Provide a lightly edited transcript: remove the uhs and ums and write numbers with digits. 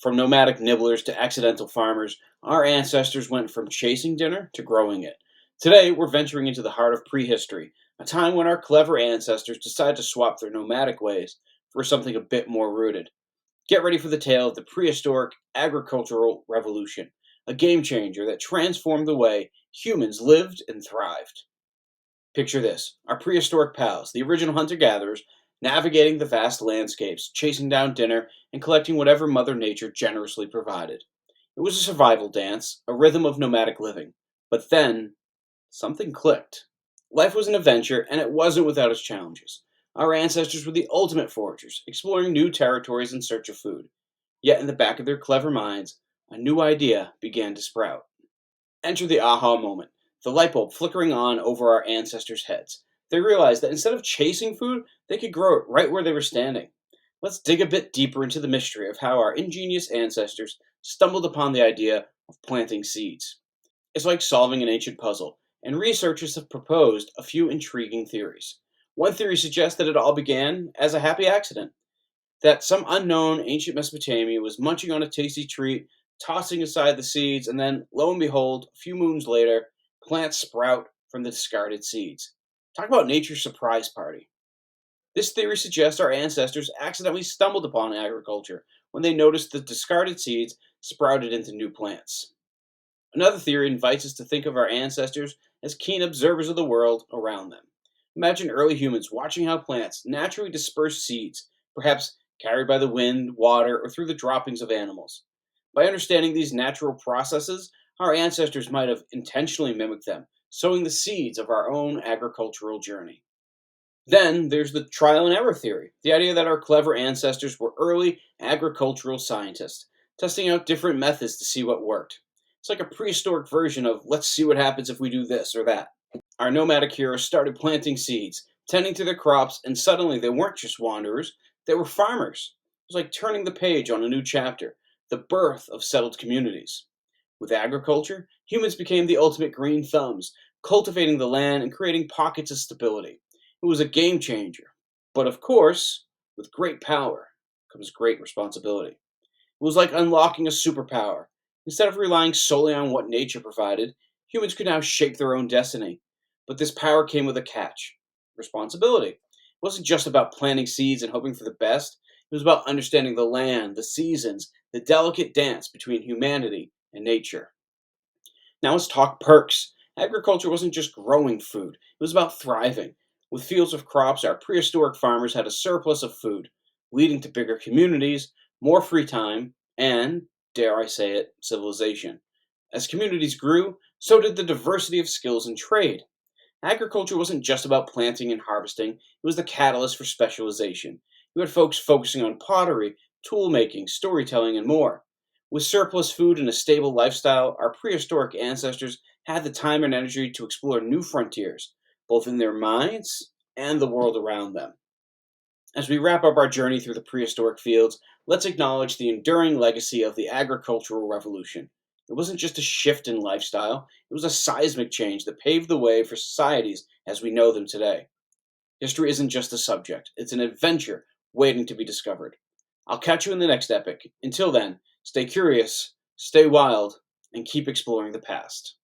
From nomadic nibblers to accidental farmers, our ancestors went from chasing dinner to growing it. Today, we're venturing into the heart of prehistory, a time when our clever ancestors decided to swap their nomadic ways for something a bit more rooted. Get ready for the tale of the prehistoric agricultural revolution, a game changer that transformed the way humans lived and thrived. Picture this: our prehistoric pals, the original hunter gatherers, navigating the vast landscapes, chasing down dinner, and collecting whatever Mother Nature generously provided. It was a survival dance, a rhythm of nomadic living. But then, something clicked. Life was an adventure, and it wasn't without its challenges. Our ancestors were the ultimate foragers, exploring new territories in search of food. Yet, in the back of their clever minds, a new idea began to sprout. Enter the aha moment, the light bulb flickering on over our ancestors' heads. They realized that instead of chasing food, they could grow it right where they were standing. Let's dig a bit deeper into the mystery of how our ingenious ancestors stumbled upon the idea of planting seeds. It's like solving an ancient puzzle, and researchers have proposed a few intriguing theories. One theory suggests that it all began as a happy accident, that some unknown ancient Mesopotamia was munching on a tasty treat, tossing aside the seeds, and then, lo and behold, a few moons later, plants sprout from the discarded seeds. Talk about nature's surprise party. This theory suggests our ancestors accidentally stumbled upon agriculture when they noticed the discarded seeds sprouted into new plants. Another theory invites us to think of our ancestors as keen observers of the world around them. Imagine early humans watching how plants naturally disperse seeds, perhaps carried by the wind, water, or through the droppings of animals. By understanding these natural processes, our ancestors might have intentionally mimicked them, sowing the seeds of our own agricultural journey. Then there's the trial and error theory, the idea that our clever ancestors were early agricultural scientists, testing out different methods to see what worked. It's like a prehistoric version of let's see what happens if we do this or that. Our nomadic heroes started planting seeds, tending to their crops, and suddenly they weren't just wanderers, they were farmers. It was like turning the page on a new chapter, the birth of settled communities. With agriculture, humans became the ultimate green thumbs, cultivating the land and creating pockets of stability. It was a game changer. But of course, with great power comes great responsibility. It was like unlocking a superpower. Instead of relying solely on what nature provided, humans could now shape their own destiny. But this power came with a catch: responsibility. It wasn't just about planting seeds and hoping for the best, it was about understanding the land, the seasons, the delicate dance between humanity and nature. Now let's talk perks. Agriculture wasn't just growing food, it was about thriving. With fields of crops, our prehistoric farmers had a surplus of food, leading to bigger communities, more free time, and, dare I say it, civilization. As communities grew, so did the diversity of skills and trade. Agriculture wasn't just about planting and harvesting, it was the catalyst for specialization. You had folks focusing on pottery, tool making, storytelling, and more. With surplus food and a stable lifestyle, our prehistoric ancestors had the time and energy to explore new frontiers, both in their minds and the world around them. As we wrap up our journey through the prehistoric fields, let's acknowledge the enduring legacy of the agricultural revolution. It wasn't just a shift in lifestyle, it was a seismic change that paved the way for societies as we know them today. History isn't just a subject, it's an adventure waiting to be discovered. I'll catch you in the next epic. Until then, stay curious, stay wild, and keep exploring the past.